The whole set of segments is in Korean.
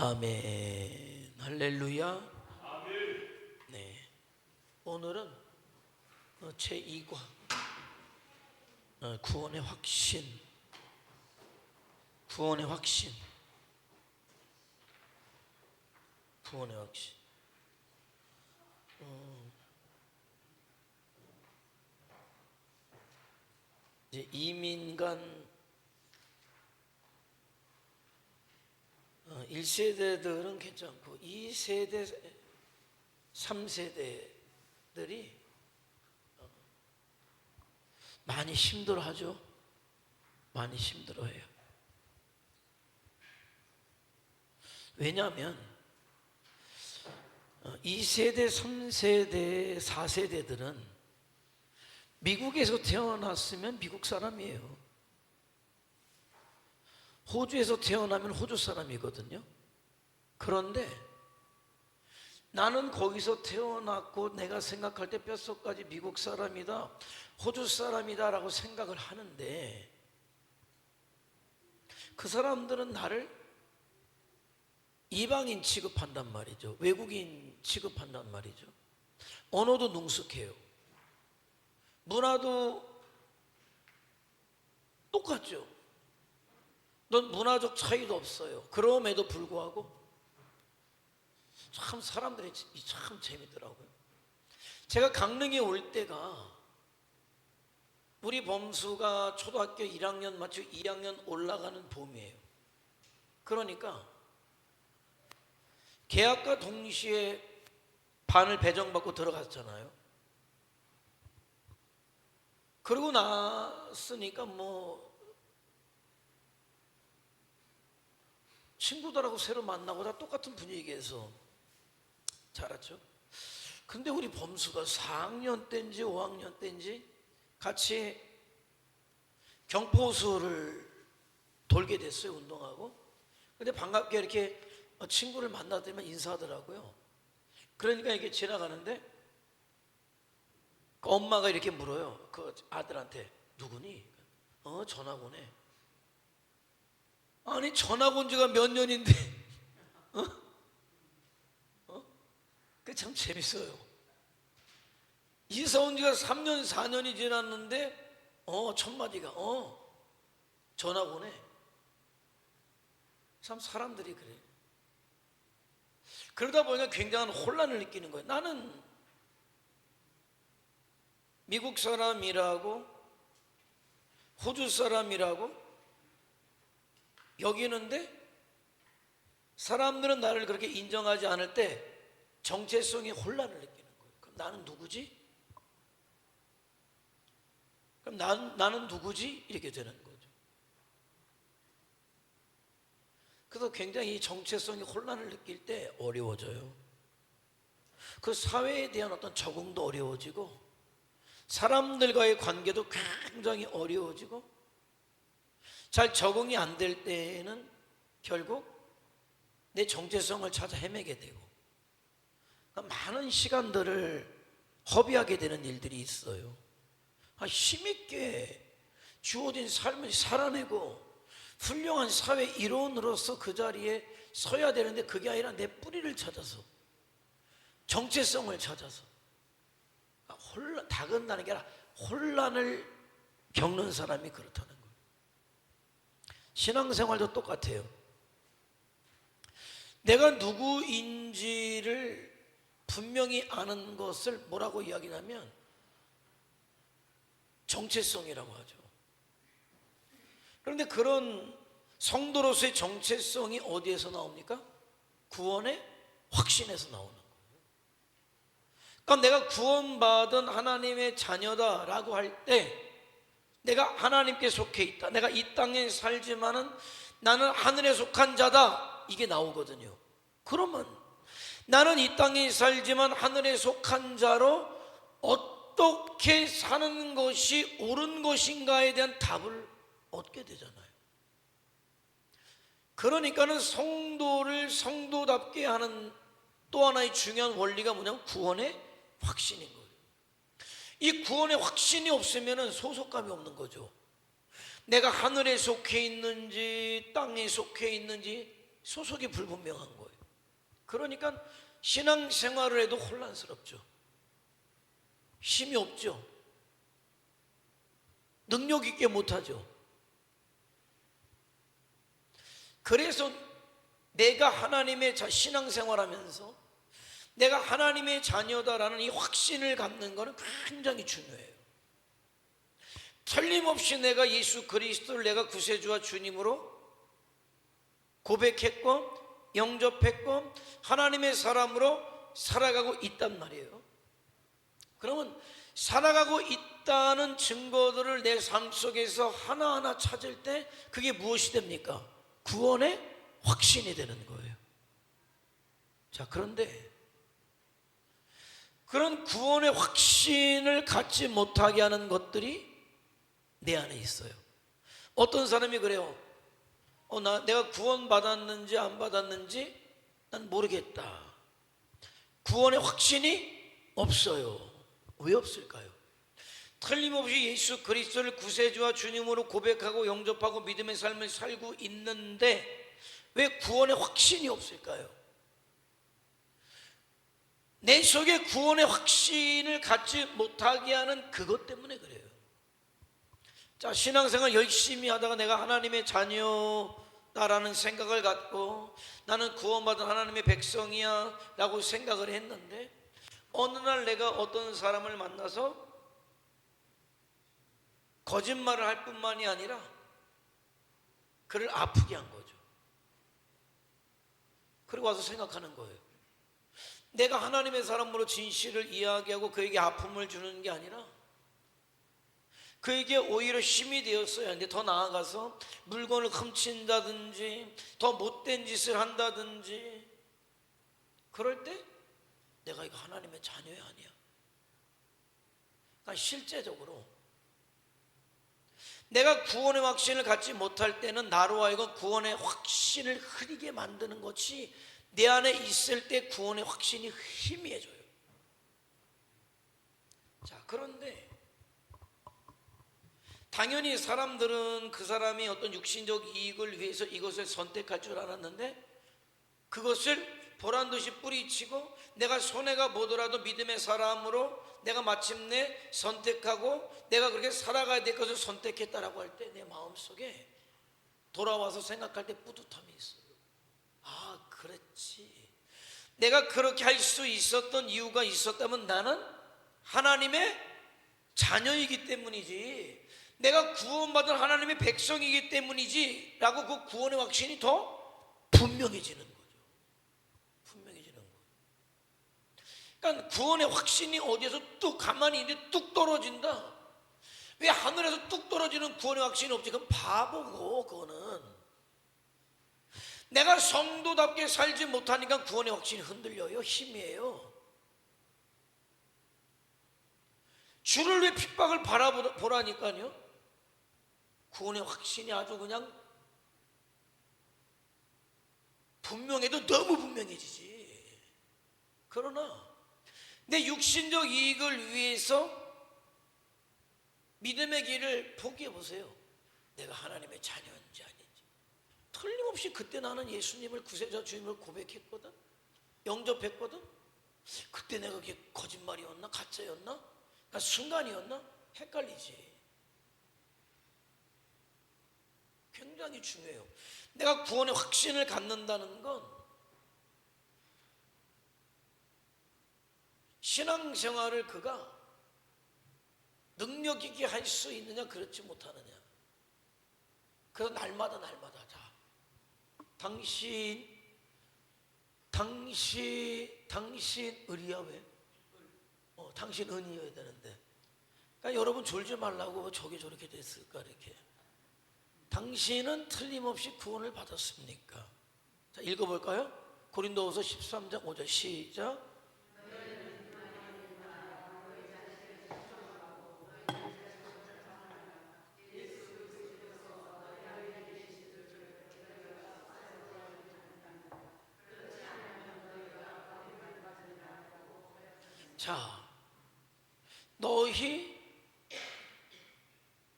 아멘. 할렐루야. 네. 오늘은 제2과 구원의 확신. 구원의 확신. 구원의 확신. 이제 이민간 1세대들은 괜찮고 2세대, 3세대들이 많이 힘들어하죠. 많이 힘들어해요. 왜냐하면 2세대, 3세대, 4세대들은 미국에서 태어났으면 미국 사람이에요. 호주에서 태어나면 호주 사람이거든요. 그런데 나는 거기서 태어났고 내가 생각할 때 뼛속까지 미국 사람이다, 호주 사람이다 라고 생각을 하는데, 그 사람들은 나를 이방인 취급한단 말이죠. 외국인 취급한단 말이죠. 언어도 능숙해요. 문화도 똑같죠. 넌 문화적 차이도 없어요. 그럼에도 불구하고 참 사람들이 참 재밌더라고요. 제가 강릉에 올 때가 우리 범수가 초등학교 1학년 마치고 2학년 올라가는 봄이에요. 그러니까 개학과 동시에 반을 배정받고 들어갔잖아요. 그러고 났으니까 친구들하고 새로 만나고 다 똑같은 분위기에서 자랐죠. 근데 우리 범수가 4학년 때인지 5학년 때인지 같이 경포호수를 돌게 됐어요. 운동하고. 근데 반갑게 이렇게 친구를 만나더니만 인사하더라고요. 그러니까 이렇게 지나가는데 그 엄마가 이렇게 물어요. 그 아들한테, 누구니? 전학오네. 아니, 전학 온 지가 몇 년인데 그게 참 재밌어요. 이사 온 지가 3년 4년이 지났는데 첫 마디가 전학 오네. 참 사람들이 그래요. 그러다 보니까 굉장한 혼란을 느끼는 거예요. 나는 미국 사람이라고, 호주 사람이라고 여기는데 사람들은 나를 그렇게 인정하지 않을 때 정체성의 혼란을 느끼는 거예요. 그럼 나는 누구지? 그럼 나는 누구지? 이렇게 되는 거죠. 그래서 굉장히 이 정체성의 혼란을 느낄 때 어려워져요. 그 사회에 대한 어떤 적응도 어려워지고 사람들과의 관계도 굉장히 어려워지고 잘 적응이 안 될 때에는 결국 내 정체성을 찾아 헤매게 되고 많은 시간들을 허비하게 되는 일들이 있어요. 힘있게 주어진 삶을 살아내고 훌륭한 사회 일원으로서 그 자리에 서야 되는데 그게 아니라 내 뿌리를 찾아서, 정체성을 찾아서 다근다는 게 아니라 혼란을 겪는 사람이 그렇다는 거예요. 신앙생활도 똑같아요. 내가 누구인지를 분명히 아는 것을 뭐라고 이야기하냐면 정체성이라고 하죠. 그런데 그런 성도로서의 정체성이 어디에서 나옵니까? 구원의 확신에서 나오는 거예요. 그러니까 내가 구원받은 하나님의 자녀다라고 할 때 내가 하나님께 속해 있다, 내가 이 땅에 살지만은 나는 하늘에 속한 자다, 이게 나오거든요. 그러면 나는 이 땅에 살지만 하늘에 속한 자로 어떻게 사는 것이 옳은 것인가에 대한 답을 얻게 되잖아요. 그러니까는 성도를 성도답게 하는 또 하나의 중요한 원리가 뭐냐면 구원의 확신인 거예요. 이 구원의 확신이 없으면 소속감이 없는 거죠. 내가 하늘에 속해 있는지 땅에 속해 있는지 소속이 불분명한 거예요. 그러니까 신앙생활을 해도 혼란스럽죠. 힘이 없죠. 능력 있게 못하죠. 그래서 내가 하나님의 신앙생활하면서 내가 하나님의 자녀다라는 이 확신을 갖는 것은 굉장히 중요해요. 틀림없이 내가 예수 그리스도를 내가 구세주와 주님으로 고백했고 영접했고 하나님의 사람으로 살아가고 있단 말이에요. 그러면 살아가고 있다는 증거들을 내 삶 속에서 하나하나 찾을 때 그게 무엇이 됩니까? 구원의 확신이 되는 거예요. 자, 그런데 그런 구원의 확신을 갖지 못하게 하는 것들이 내 안에 있어요. 어떤 사람이 그래요. 내가 구원 받았는지 안 받았는지 난 모르겠다. 구원의 확신이 없어요. 왜 없을까요? 틀림없이 예수 그리스도를 구세주와 주님으로 고백하고 영접하고 믿음의 삶을 살고 있는데 왜 구원의 확신이 없을까요? 내 속에 구원의 확신을 갖지 못하게 하는 그것 때문에 그래요. 자, 신앙생활 열심히 하다가 내가 하나님의 자녀다라는 생각을 갖고 나는 구원받은 하나님의 백성이야 라고 생각을 했는데 어느 날 내가 어떤 사람을 만나서 거짓말을 할 뿐만이 아니라 그를 아프게 한 거죠. 그리고 와서 생각하는 거예요. 내가 하나님의 사람으로 진실을 이야기하고 그에게 아픔을 주는 게 아니라 그에게 오히려 힘이 되었어야 하는데 더 나아가서 물건을 훔친다든지 더 못된 짓을 한다든지 그럴 때 내가 이거 하나님의 자녀야 아니야. 그러니까 실제적으로 내가 구원의 확신을 갖지 못할 때는 나로 하여금 구원의 확신을 흐리게 만드는 것이 내 안에 있을 때 구원의 확신이 희미해져요. 자, 그런데 당연히 사람들은 그 사람이 어떤 육신적 이익을 위해서 이것을 선택할 줄 알았는데 그것을 보란듯이 뿌리치고 내가 손해가 보더라도 믿음의 사람으로 내가 마침내 선택하고 내가 그렇게 살아가야 될 것을 선택했다라고 할 때 내 마음속에 돌아와서 생각할 때 뿌듯함이 있어요. 아, 그랬지. 내가 그렇게 할 수 있었던 이유가 있었다면 나는 하나님의 자녀이기 때문이지 내가 구원받은 하나님의 백성이기 때문이지 라고 그 구원의 확신이 더 분명해지는 거죠. 분명해지는 거예요. 그러니까 구원의 확신이 어디에서 뚝 가만히 있는데 뚝 떨어진다. 왜 하늘에서 뚝 떨어지는 구원의 확신이 없지? 그건 바보고 그거는 내가 성도답게 살지 못하니까 구원의 확신이 흔들려요. 힘이에요. 주를 왜 핍박을 바라보라니까요. 구원의 확신이 아주 그냥 분명해도 너무 분명해지지. 그러나 내 육신적 이익을 위해서 믿음의 길을 포기해 보세요. 내가 하나님의 자녀인지 아닌지. 틀림없이 그때 나는 예수님을 구세자 주님을 고백했거든. 영접했거든. 그때 내가 그게 거짓말이었나 가짜였나? 그러니까 순간이었나? 헷갈리지. 굉장히 중요해요. 내가 구원의 확신을 갖는다는 건 신앙생활을 그가 능력 있게 할 수 있느냐 그렇지 못하느냐. 그래서 날마다 자, 당신 의리야 왜? 당신 은이어야 되는데. 그러니까 여러분 졸지 말라고 저게 저렇게 됐을까 이렇게. 당신은 틀림없이 구원을 받았습니까? 자, 읽어볼까요? 고린도후서 13장 5절 시작. 자, 너희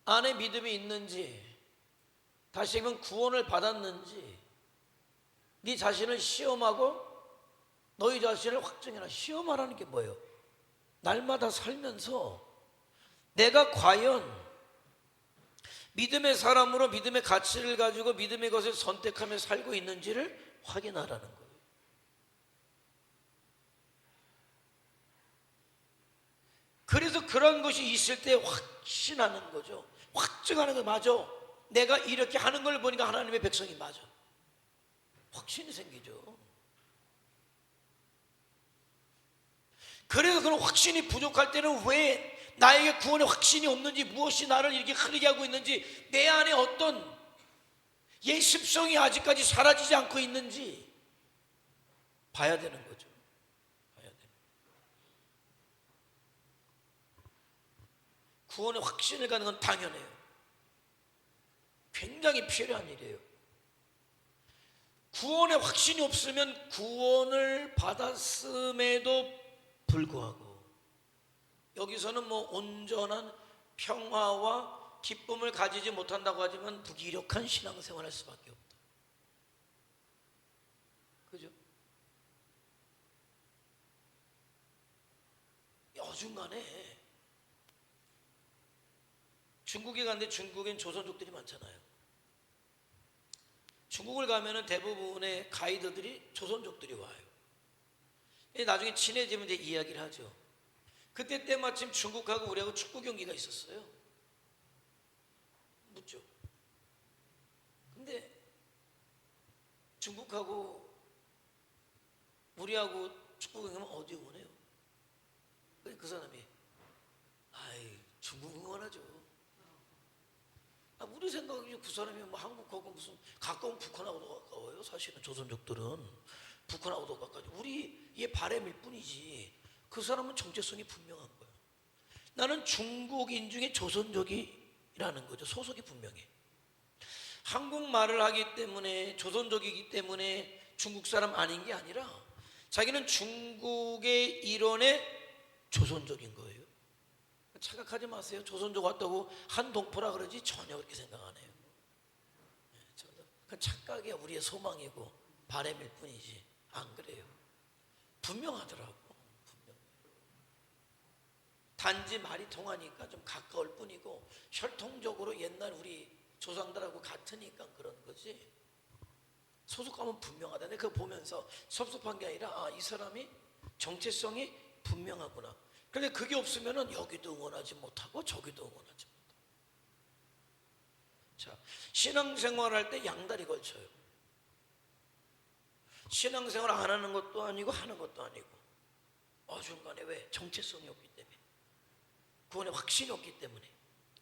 안에 믿음이 있는지 다시 얘기하면 구원을 받았는지 네 자신을 시험하고 너희 자신을 확증해라. 시험하라는 게 뭐예요? 날마다 살면서 내가 과연 믿음의 사람으로 믿음의 가치를 가지고 믿음의 것을 선택하며 살고 있는지를 확인하라는 거예요. 그래서 그런 것이 있을 때 확신하는 거죠. 확증하는 거. 맞아, 내가 이렇게 하는 걸 보니까 하나님의 백성이 맞아. 확신이 생기죠. 그래서 그런 확신이 부족할 때는 왜 나에게 구원의 확신이 없는지, 무엇이 나를 이렇게 흐리게 하고 있는지, 내 안에 어떤 옛 습성이 아직까지 사라지지 않고 있는지 봐야 되는 거죠. 봐야 되는. 구원의 확신을 갖는 건 당연해요. 굉장히 필요한 일이에요. 구원의 확신이 없으면 구원을 받았음에도 불구하고 여기서는 뭐 온전한 평화와 기쁨을 가지지 못한다고 하지만 무기력한 신앙생활을 할 수밖에 없다. 그죠? 어중간에 중국에 갔는데 중국엔 조선족들이 많잖아요. 중국을 가면은 대부분의 가이드들이 조선족들이 와요. 나중에 친해지면 이제 이야기를 하죠. 그때 때마침 중국하고 우리하고 축구 경기가 있었어요. 묻죠. 근데 중국하고 우리하고 축구 경기면 어디 응원해요? 그 사람이 아이 중국 응원하죠. 우리 생각에 그 사람이 뭐 한국하고 무슨 가까운 북한하고도 가까워요. 사실은 조선족들은 북한하고도 가까워. 우리의 바람일 뿐이지 그 사람은 정체성이 분명한 거예요. 나는 중국인 중에 조선족이라는 거죠. 소속이 분명해. 한국말을 하기 때문에 조선족이기 때문에 중국 사람 아닌 게 아니라 자기는 중국의 일원의 조선족인 거예요. 착각하지 마세요. 조선족 왔다고 한동포라 그러지 전혀 그렇게 생각 안 해요. 그 착각이야. 우리의 소망이고 바람일 뿐이지 안 그래요. 분명하더라고. 단지 말이 통하니까 좀 가까울 뿐이고 혈통적으로 옛날 우리 조상들하고 같으니까 그런 거지 소속감은 분명하다. 내가 그거 보면서 섭섭한 게 아니라 이 사람이 정체성이 분명하구나. 그런데 그게 없으면 여기도 응원하지 못하고 저기도 응원하지 못하고. 자, 신앙생활 할 때 양다리 걸쳐요. 신앙생활 안 하는 것도 아니고 하는 것도 아니고 어중간에. 왜? 정체성이 없기 때문에. 구원의 확신이 없기 때문에.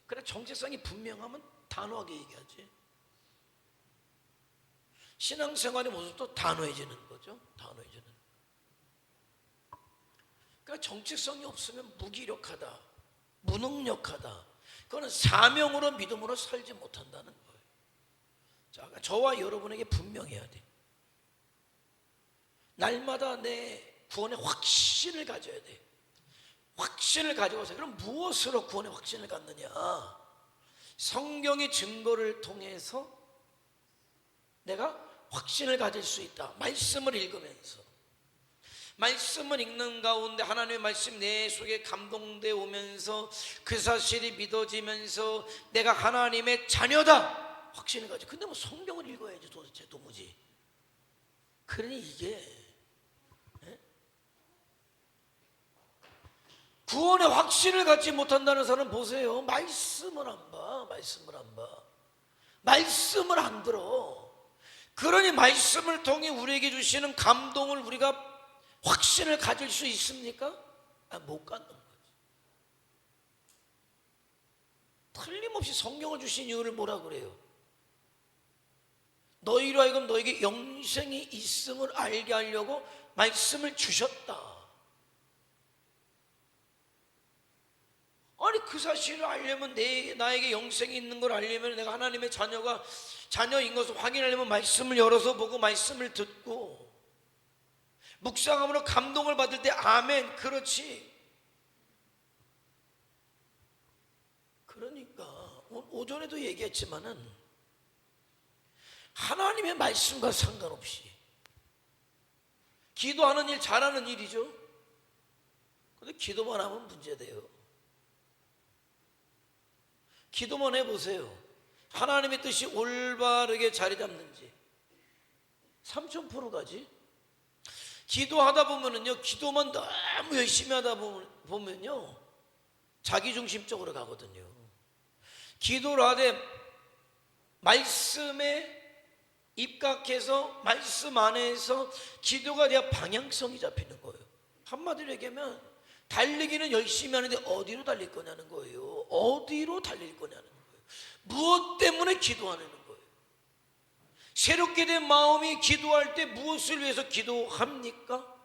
그래, 정체성이 분명하면 단호하게 얘기하지. 신앙생활의 모습도 단호해지는 거죠. 단호해지는. 그러니까 정체성이 없으면 무기력하다, 무능력하다. 그거는 사명으로 믿음으로 살지 못한다는 거예요. 자, 저와 여러분에게 분명해야 돼. 날마다 내 구원의 확신을 가져야 돼. 확신을 가지고 오세요. 그럼 무엇으로 구원의 확신을 갖느냐? 성경의 증거를 통해서 내가 확신을 가질 수 있다. 말씀을 읽으면서. 말씀을 읽는 가운데 하나님의 말씀 내 속에 감동되어 오면서 그 사실이 믿어지면서 내가 하나님의 자녀다 확신을 가지고. 근데 뭐 성경을 읽어야지 도대체 도무지. 그러니 이게 구원의 확신을 갖지 못한다는 사람 보세요. 말씀을 안 봐. 말씀을 안 봐. 말씀을 안 들어. 그러니 말씀을 통해 우리에게 주시는 감동을 우리가 확신을 가질 수 있습니까? 못 갖는 거지. 틀림없이 성경을 주신 이유를 뭐라 그래요? 너희로 하여금 너에게 영생이 있음을 알게 하려고 말씀을 주셨다. 아니 그 사실을 알려면 나에게 영생이 있는 걸 알려면 내가 하나님의 자녀인 것을 확인하려면 말씀을 열어서 보고 말씀을 듣고 묵상함으로 감동을 받을 때 아멘 그렇지. 그러니까 오전에도 얘기했지만은 하나님의 말씀과 상관없이 기도하는 일 잘하는 일이죠. 근데 기도만 하면 문제돼요. 기도만 해보세요. 하나님의 뜻이 올바르게 자리 잡는지 3000% 가지. 기도하다 보면은요, 기도만 너무 열심히 하다 보면요, 자기중심적으로 가거든요. 기도를 하되 말씀에 입각해서 말씀 안에서 기도가 돼야 방향성이 잡히는 거예요. 한마디로 얘기하면 달리기는 열심히 하는데 어디로 달릴 거냐는 거예요. 어디로 달릴 거냐는 거예요. 무엇 때문에 기도하는 거예요. 새롭게 된 마음이 기도할 때 무엇을 위해서 기도합니까?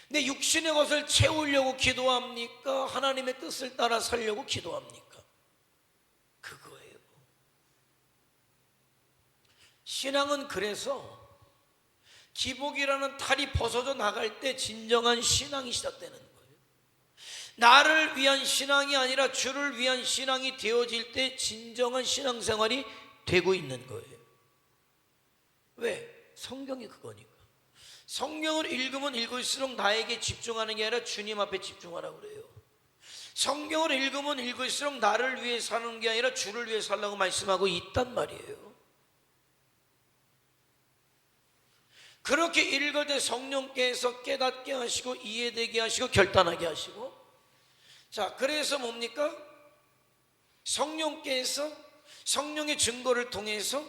내 육신의 것을 채우려고 기도합니까? 하나님의 뜻을 따라 살려고 기도합니까? 그거예요. 신앙은 그래서 기복이라는 탈이 벗어져 나갈 때 진정한 신앙이 시작되는 거예요. 나를 위한 신앙이 아니라 주를 위한 신앙이 되어질 때 진정한 신앙생활이 되고 있는 거예요. 왜? 성경이 그거니까. 성경을 읽으면 읽을수록 나에게 집중하는 게 아니라 주님 앞에 집중하라고 그래요. 성경을 읽으면 읽을수록 나를 위해 사는 게 아니라 주를 위해 살라고 말씀하고 있단 말이에요. 그렇게 읽을 때 성령께서 깨닫게 하시고 이해되게 하시고 결단하게 하시고, 자, 그래서 뭡니까? 성령께서 성령의 증거를 통해서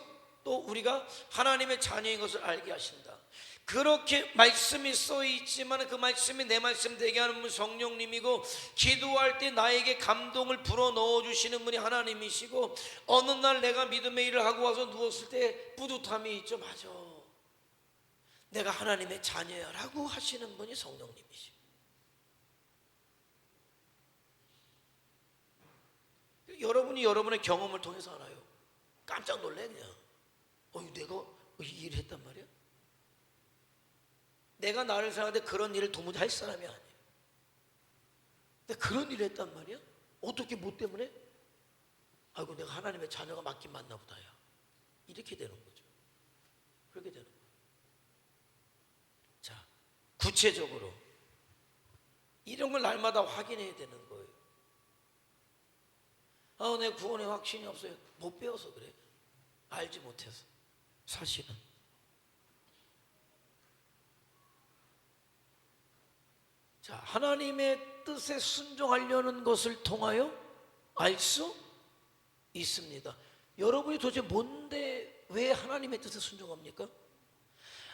또 우리가 하나님의 자녀인 것을 알게 하신다. 그렇게 말씀이 써 있지만 그 말씀이 내 말씀 되게 하는 분 성령님이고, 기도할 때 나에게 감동을 불어 넣어 주시는 분이 하나님이시고, 어느 날 내가 믿음의 일을 하고 와서 누웠을 때 뿌듯함이 있죠. 맞아, 내가 하나님의 자녀야 라고 하시는 분이 성령님이시고, 여러분이 여러분의 경험을 통해서 알아요. 깜짝 놀래 그냥. 내가 이 일을 했단 말이야? 내가 나를 생각하는데 그런 일을 도무지 할 사람이 아니에요. 근데 그런 일을 했단 말이야? 어떻게 뭐 때문에? 아이고, 내가 하나님의 자녀가 맞긴 맞나 보다 야. 이렇게 되는 거죠. 그렇게 되는 거예요. 자, 구체적으로 이런 걸 날마다 확인해야 되는 거예요. 내 구원에 확신이 없어요. 못 배워서 그래. 알지 못해서. 사실은 자, 하나님의 뜻에 순종하려는 것을 통하여 알 수 있습니다. 여러분이 도대체 뭔데 왜 하나님의 뜻에 순종합니까?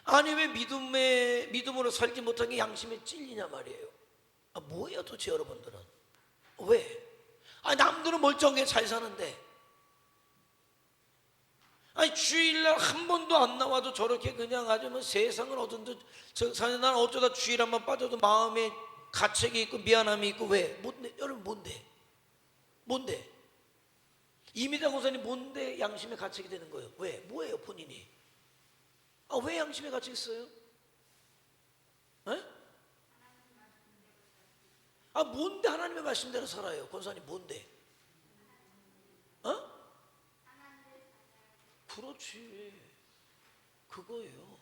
아니, 왜 믿음으로 살지 못한 게 양심에 찔리냐 말이에요. 뭐예요 도대체 여러분들은? 왜? 남들은 멀쩡하게 잘 사는데, 주일날 한 번도 안 나와도 저렇게 그냥 아주 세상을 어딘지 사실 나는 어쩌다 주일 한번 빠져도 마음에 가책이 있고 미안함이 있고. 왜? 여러분 뭔데? 이미자 고사님 뭔데 양심에 가책이 되는 거예요? 왜? 뭐예요 본인이? 왜 양심에 가책이 있어요? 뭔데 하나님의 말씀대로 살아요? 권사님 뭔데? 그렇지, 그거예요.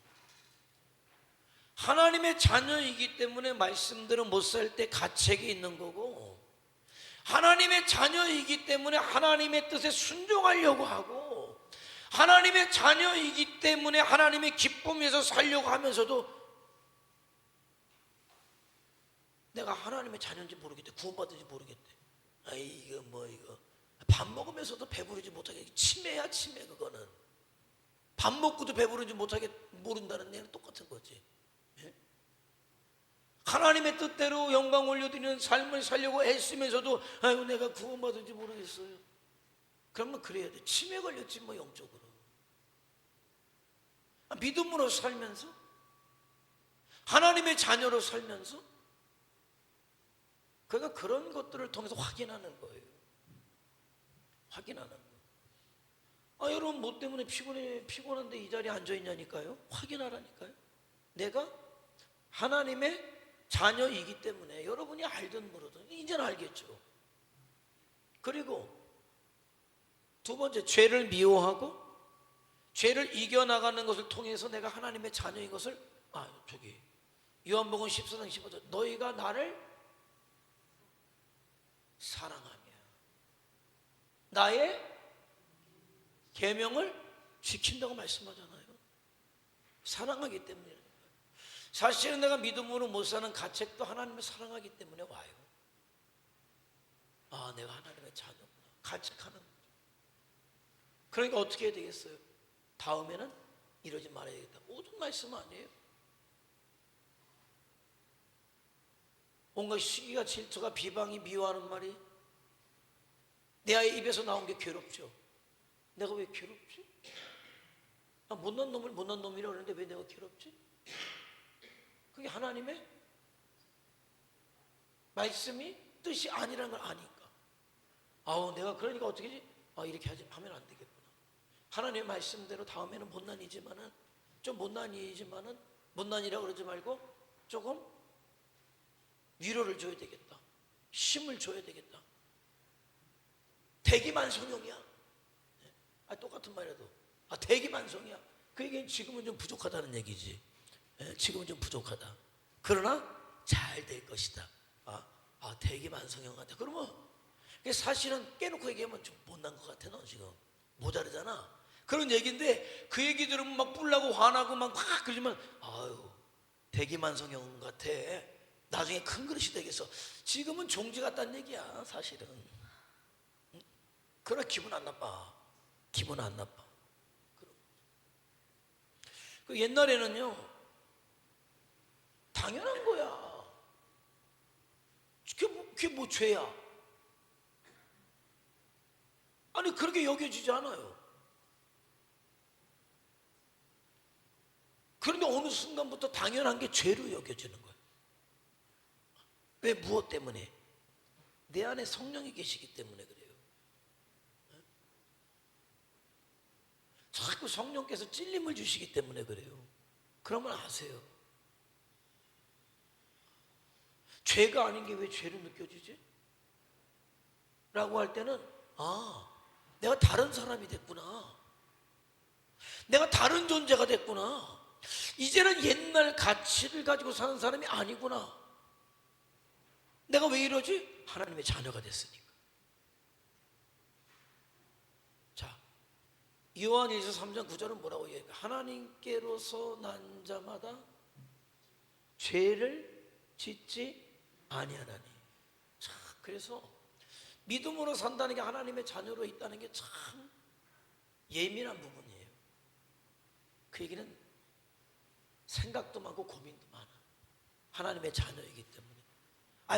하나님의 자녀이기 때문에 말씀대로 못 살 때 가책이 있는 거고, 하나님의 자녀이기 때문에 하나님의 뜻에 순종하려고 하고, 하나님의 자녀이기 때문에 하나님의 기쁨에서 살려고 하면서도 내가 하나님의 자녀인지 모르겠대, 구원받은지 모르겠대. 이거 밥 먹으면서도 배부르지 못하게, 치매야 치매. 그거는 밥 먹고도 배부르지 못하게 모른다는 얘는 똑같은 거지. 예? 하나님의 뜻대로 영광 올려드리는 삶을 살려고 애쓰면서도 내가 구원받은지 모르겠어요. 그러면 그래야 돼. 치매 걸렸지 뭐 영적으로. 믿음으로 살면서, 하나님의 자녀로 살면서, 그러니까 그런 것들을 통해서 확인하는 거예요. 확인하는 거. 여러분 뭐 때문에 피곤한데 이 자리에 앉아있냐니까요. 확인하라니까요. 내가 하나님의 자녀이기 때문에. 여러분이 알든 모르든 이제는 알겠죠. 그리고 두 번째, 죄를 미워하고 죄를 이겨나가는 것을 통해서 내가 하나님의 자녀인 것을 요한복음 14장 15절 너희가 나를 사랑하며 나의 계명을 지킨다고 말씀하잖아요. 사랑하기 때문에. 사실은 내가 믿음으로 못 사는 가책도 하나님을 사랑하기 때문에 와요. 아, 내가 하나님의 자녀구나. 가책하는 거죠. 그러니까 어떻게 해야 되겠어요? 다음에는 이러지 말아야겠다. 모든 말씀 아니에요? 온갖 시기가 질투가 비방이 미워하는 말이 내 아이 입에서 나온 게 괴롭죠. 내가 왜 괴롭지? 아, 못난 놈을 못난 놈이라고 그러는데 왜 내가 괴롭지? 그게 하나님의 말씀이 뜻이 아니라는 걸 아니까. 아우, 내가 그러니까 어떻게 하지? 아, 이렇게 하면 안 되겠구나. 하나님의 말씀대로 다음에는 못난이지만은 좀 못난이지만은 못난이라고 그러지 말고 조금 위로를 줘야 되겠다. 힘을 줘야 되겠다. 대기만성형이야. 아, 똑같은 말이라도 아, 대기만성이야. 그 얘기는 지금은 좀 부족하다는 얘기지. 지금은 좀 부족하다. 그러나 잘 될 것이다. 대기만성형 같아. 그러면 사실은 깨놓고 얘기하면 좀 못난 것 같아. 너 지금 모자르잖아. 그런 얘기인데 그 얘기 들으면 막 뿔나고 화나고 막 그러지만 아유, 대기만성형 같아. 나중에 큰 그릇이 되겠어. 지금은 종지 같다는 얘기야. 사실은. 그러나 기분 안 나빠. 기분 안 나빠. 그 옛날에는요, 당연한 거야. 그게 뭐 죄야? 아니, 그렇게 여겨지지 않아요. 그런데 어느 순간부터 당연한 게 죄로 여겨지는 거예요. 왜? 무엇 때문에? 내 안에 성령이 계시기 때문에 그래요. 자꾸 성령께서 찔림을 주시기 때문에 그래요. 그러면 아세요. 죄가 아닌 게 왜 죄로 느껴지지? 라고 할 때는 내가 다른 사람이 됐구나. 내가 다른 존재가 됐구나. 이제는 옛날 가치를 가지고 사는 사람이 아니구나. 내가 왜 이러지? 하나님의 자녀가 됐으니까. 자, 요한일서 3장 9절은 뭐라고 얘기해요? 하나님께로서 난 자마다 죄를 짓지 아니하나니. 자, 그래서 믿음으로 산다는 게 하나님의 자녀로 있다는 게 참 예민한 부분이에요. 그 얘기는 생각도 많고 고민도 많아. 하나님의 자녀이기 때문에.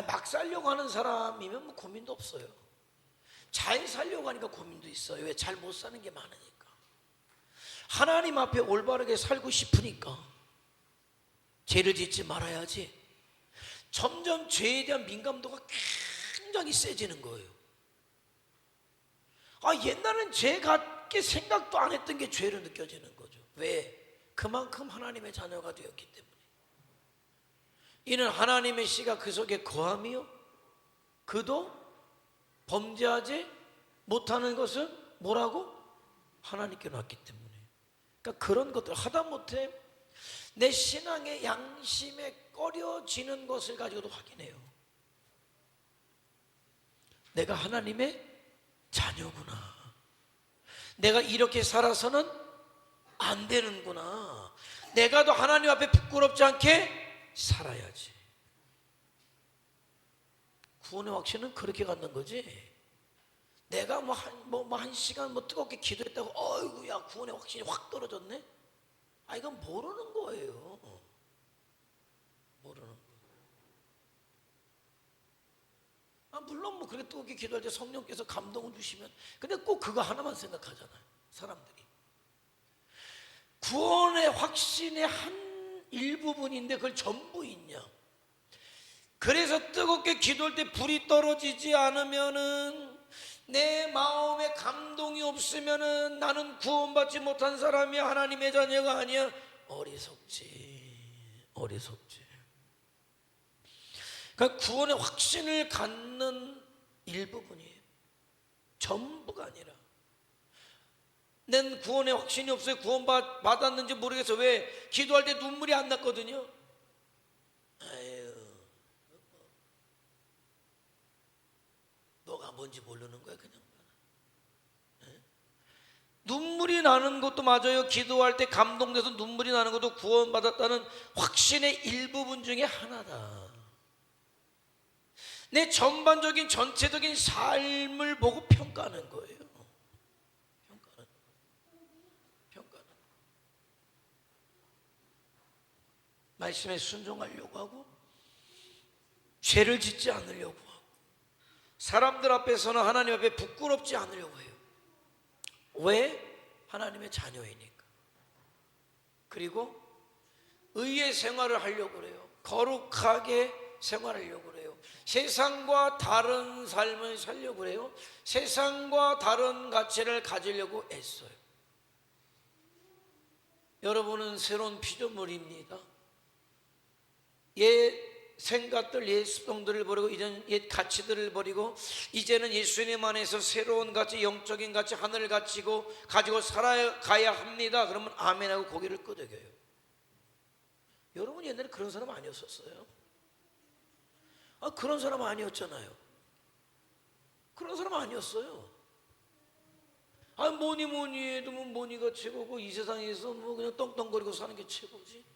막 살려고 하는 사람이면 뭐 고민도 없어요. 잘 살려고 하니까 고민도 있어요. 왜? 잘 못 사는 게 많으니까. 하나님 앞에 올바르게 살고 싶으니까 죄를 짓지 말아야지. 점점 죄에 대한 민감도가 굉장히 세지는 거예요. 옛날엔 죄 같게 생각도 안 했던 게 죄로 느껴지는 거죠. 왜? 그만큼 하나님의 자녀가 되었기 때문에. 이는 하나님의 씨가 그 속에 거함이요 그도 범죄하지 못하는 것은 뭐라고? 하나님께 놨기 때문에. 그러니까 그런 것들 하다못해 내 신앙의 양심에 꺼려지는 것을 가지고도 확인해요. 내가 하나님의 자녀구나. 내가 이렇게 살아서는 안 되는구나. 내가 더 하나님 앞에 부끄럽지 않게 살아야지. 구원의 확신은 그렇게 갖는 거지. 내가 한 시간 뜨겁게 기도했다고 어이구야 구원의 확신이 확 떨어졌네. 이건 모르는 거예요. 모르는 거예요. 물론 뭐 그렇게 뜨겁게 기도할 때 성령께서 감동을 주시면, 근데 꼭 그거 하나만 생각하잖아요. 사람들이 구원의 확신의 한 일부분인데 그걸 전부 있냐? 그래서 뜨겁게 기도할 때 불이 떨어지지 않으면은, 내 마음에 감동이 없으면은 나는 구원받지 못한 사람이야, 하나님의 자녀가 아니야. 어리석지. 그러니까 구원의 확신을 갖는 일부분이에요. 전부가 아니라. 난 구원의 확신이 없어요. 구원 받았는지 모르겠어. 왜? 기도할 때 눈물이 안 났거든요. 뭔지 모르는 거야 그냥. 눈물이 나는 것도 맞아요. 기도할 때 감동돼서 눈물이 나는 것도 구원받았다는 확신의 일부분 중에 하나다. 내 전반적인 전체적인 삶을 보고 평가하는 거예요. 평가는 말씀에 순종하려고 하고 죄를 짓지 않으려고 하고 사람들 앞에서는 하나님 앞에 부끄럽지 않으려고 해요. 왜? 하나님의 자녀이니까. 그리고 의의 생활을 하려고 그래요. 거룩하게 생활하려고 그래요. 세상과 다른 삶을 살려고 그래요. 세상과 다른 가치를 가지려고 애써요. 여러분은 새로운 피조물입니다. 옛 생각들, 옛 습성들을 버리고 옛 가치들을 버리고 이제는 예수님 안에서 새로운 가치, 영적인 가치, 하늘을 가지고 살아가야 합니다. 그러면 아멘하고 고개를 끄덕여요. 여러분 옛날에 그런 사람 아니었었어요? 그런 사람 아니었잖아요. 그런 사람 아니었어요. 뭐니 해도 뭐니가 최고고 이 세상에서 그냥 떵떵거리고 사는 게 최고지.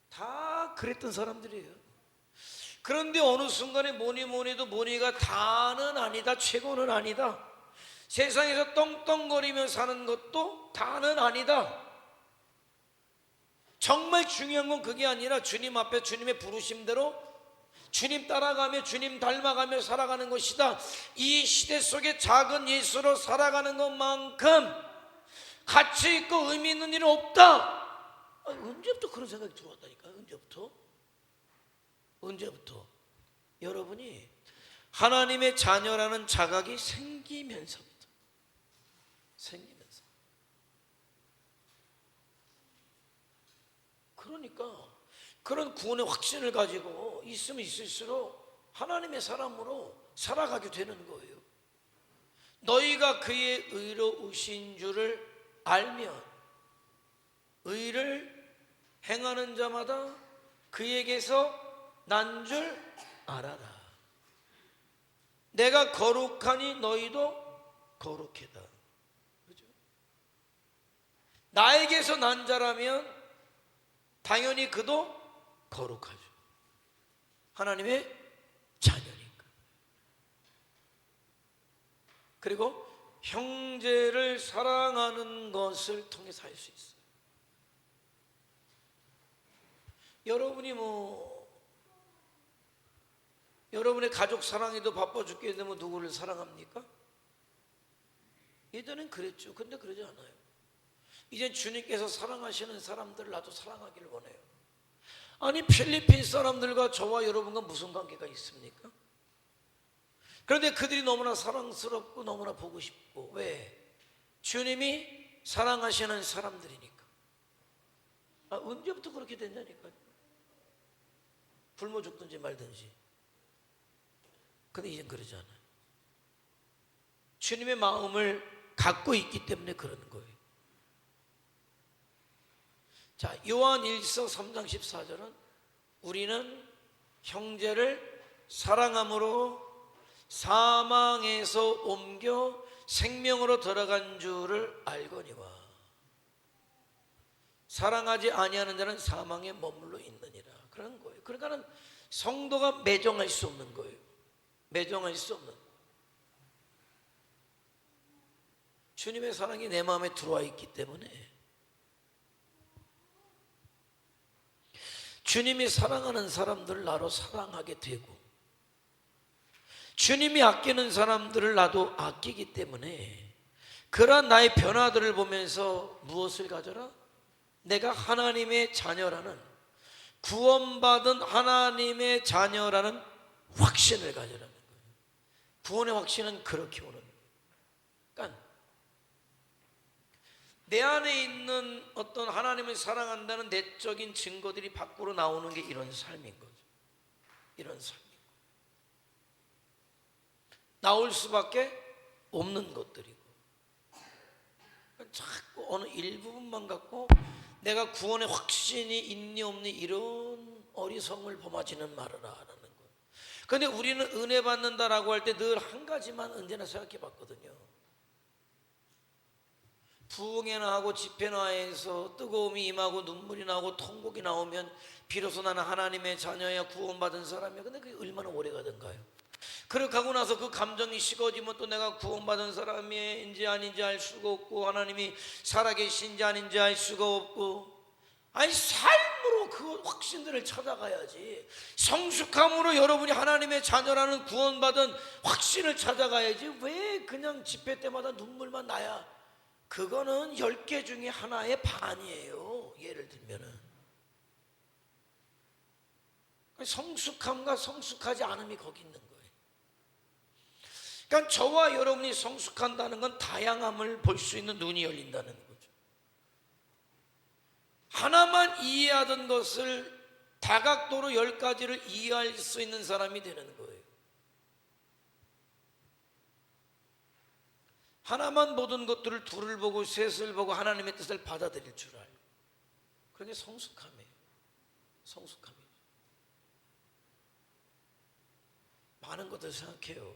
다 그랬던 사람들이에요. 그런데 어느 순간에 뭐니 해도 뭐니가 다는 아니다, 최고는 아니다. 세상에서 떵떵거리며 사는 것도 다는 아니다. 정말 중요한 건 그게 아니라 주님 앞에 주님의 부르심대로 주님 따라가며 주님 닮아가며 살아가는 것이다. 이 시대 속에 작은 예수로 살아가는 것만큼 가치 있고 의미 있는 일은 없다. 언제부터 그런 생각이 들어왔다니까? 언제부터? 여러분이 하나님의 자녀라는 자각이 생기면서부터. 그러니까 그런 구원의 확신을 가지고 있으면 있을수록 하나님의 사람으로 살아가게 되는 거예요. 너희가 그의 의로우신 줄을 알면 의를 행하는 자마다 그에게서 난 줄 알아라. 내가 거룩하니 너희도 거룩해다. 그죠? 나에게서 난 자라면 당연히 그도 거룩하죠. 하나님의 자녀니까. 그리고 형제를 사랑하는 것을 통해 살 수 있어요. 여러분이 여러분의 가족 사랑에도 바빠 죽겠는데 누구를 사랑합니까? 예전엔 그랬죠. 근데 그러지 않아요. 이제 주님께서 사랑하시는 사람들을 나도 사랑하기를 원해요. 아니 필리핀 사람들과 저와 여러분과 무슨 관계가 있습니까? 그런데 그들이 너무나 사랑스럽고 너무나 보고 싶고. 왜? 주님이 사랑하시는 사람들이니까. 언제부터 그렇게 된다니까요. 굶어 죽든지 말든지. 근데 이젠 그러지 않아요. 주님의 마음을 갖고 있기 때문에 그러는 거예요. 자, 요한 1서 3장 14절은 우리는 형제를 사랑함으로 사망에서 옮겨 생명으로 들어간 줄을 알거니와 사랑하지 아니하는 자는 사망에 머물러 있느니라. 그런 거예요. 그러니까는 성도가 매정할 수 없는 거예요. 매정할 수 없는. 주님의 사랑이 내 마음에 들어와 있기 때문에 주님이 사랑하는 사람들을 나로 사랑하게 되고 주님이 아끼는 사람들을 나도 아끼기 때문에 그러한 나의 변화들을 보면서 무엇을 가져라? 내가 하나님의 자녀라는 구원받은 하나님의 자녀라는 확신을 가져라는 거예요. 구원의 확신은 그렇게 오는 거예요. 그러니까 내 안에 있는 어떤 하나님을 사랑한다는 내적인 증거들이 밖으로 나오는 게 이런 삶인 거죠. 이런 삶인 거예요. 나올 수밖에 없는 것들이고 자꾸 어느 일부분만 갖고 내가 구원의 확신이 있니 없니 이런 어리석음을 범하지는 말아라 라는 거예요. 근데 우리는 은혜 받는다라고 할 때 늘 한 가지만 언제나 생각해 봤거든요. 부흥회나 하고 집회나 해서 뜨거움이 임하고 눈물이 나오고 통곡이 나오면 비로소 나는 하나님의 자녀야, 구원받은 사람이야. 근데 그게 얼마나 오래 가던가요? 그렇게 하고 나서 그 감정이 식어지면 또 내가 구원받은 사람인지 아닌지 알 수가 없고, 하나님이 살아계신지 아닌지 알 수가 없고, 아니 삶으로 그 확신들을 찾아가야지. 성숙함으로 여러분이 하나님의 자녀라는 구원받은 확신을 찾아가야지. 왜 그냥 집회 때마다 눈물만 나야? 그거는 10개 중에 하나의 반이에요. 예를 들면은 성숙함과 성숙하지 않음이 거기 있는 거예요. 그러니까 저와 여러분이 성숙한다는 건 다양함을 볼 수 있는 눈이 열린다는 거죠. 하나만 이해하던 것을 다각도로 10가지를 이해할 수 있는 사람이 되는 거예요. 하나만 보던 것들을 둘을 보고 셋을 보고 하나님의 뜻을 받아들일 줄 알고, 그게 성숙함이에요. 성숙함이에요. 많은 것들 생각해요.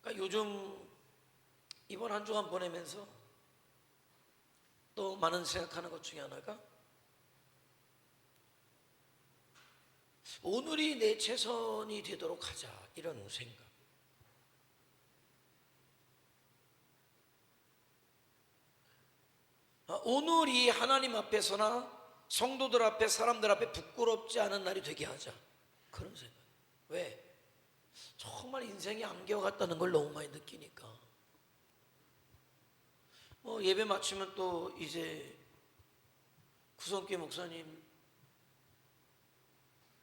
그러니까 요즘 이번 한 주간 보내면서 또 많은 생각하는 것 중에 하나가, 오늘이 내 최선이 되도록 하자, 이런 생각. 오늘이 하나님 앞에서나 성도들 앞에, 사람들 앞에 부끄럽지 않은 날이 되게 하자, 그런 생각. 왜? 정말 인생이 안개와 같다는 걸 너무 많이 느끼니까. 예배 마치면 또 이제 구성교회 목사님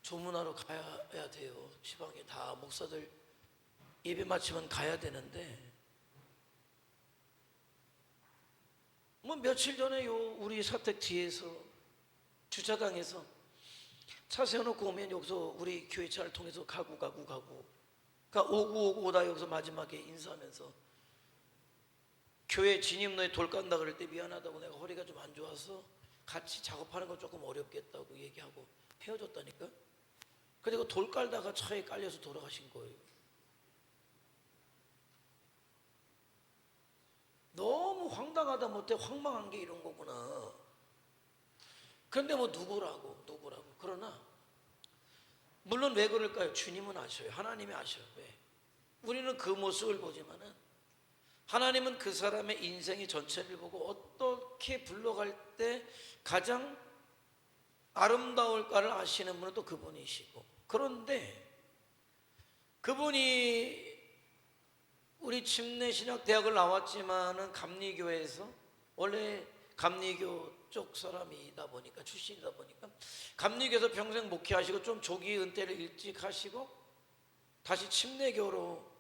조문하러 가야 돼요. 지방에 다 목사들 예배 마치면 가야 되는데, 며칠 전에요, 우리 사택 뒤에서 주차장에서 차 세워놓고 오면 여기서 우리 교회 차를 통해서 가고 그러니까 오고 오다 여기서 마지막에 인사하면서, 교회 진입로에 돌 깐다 그럴 때 미안하다고, 내가 허리가 좀 안 좋아서 같이 작업하는 건 조금 어렵겠다고 얘기하고 헤어졌다니까. 그리고 돌 깔다가 차에 깔려서 돌아가신 거예요. 너무 황당하다 못해 황망한 게 이런 거구나. 그런데 누구라고. 그러나 물론 왜 그럴까요? 주님은 아셔요. 하나님이 아셔요. 왜? 우리는 그 모습을 보지만은 하나님은 그 사람의 인생의 전체를 보고 어떻게 불러갈 때 가장 아름다울까를 아시는 분은 또 그분이시고, 그런데 그분이 우리 침례신학대학을 나왔지만은 감리교에서, 원래 감리교 쪽 사람이다 보니까, 출신이다 보니까 감리교에서 평생 목회하시고 좀 조기 은퇴를 일찍 하시고 다시 침례교로,